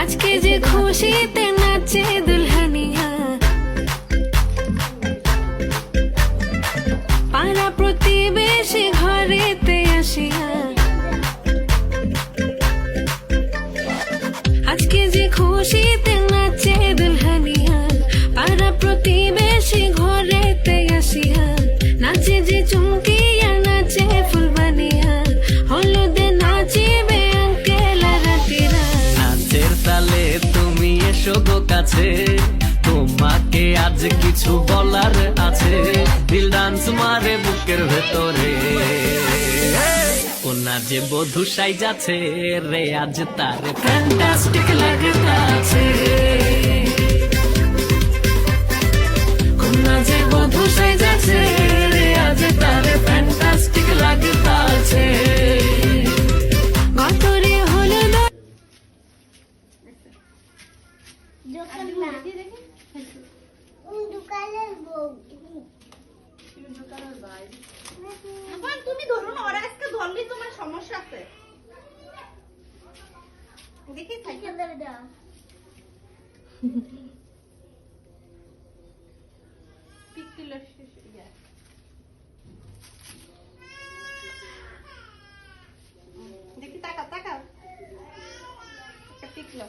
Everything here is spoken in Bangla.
আজকে যে খুশিতে নাচে দুলহানিয়া, পাড়া প্রতিবেশী ঘরেতে আসিয়া। আজকে যে খুশিতে নাচে দুলহানিয়া, পাড়া প্রতিবেশী ঘরেতে আসিয়া। নাচে যে চুমকিয়া নাচে ফুলবানিয়া, হলুদে নাচিবে আঙ্কেল আর আন্টিরা। নাচের তালে তুমি এসো গো কাছে, তোমাকে আজ কিছু বলার আছে। দিল ডান্স মারে বুকের ভেতরে, কোনা যে বধূ সাইজাছে রে আজ তার ফ্যান্টাস্টিক লাগতাছে। কোনা যে বধূ সাইজাছে রে আজ তার ফ্যান্টাস্টিক লাগতাছে। গতরে হলুদ তুমি ধরো না, ওরা আজকে ধরলে তোমার সমস্যা আছে। দেখি থাকি দেখি তাকাও তাকাও, একটা টিকলো।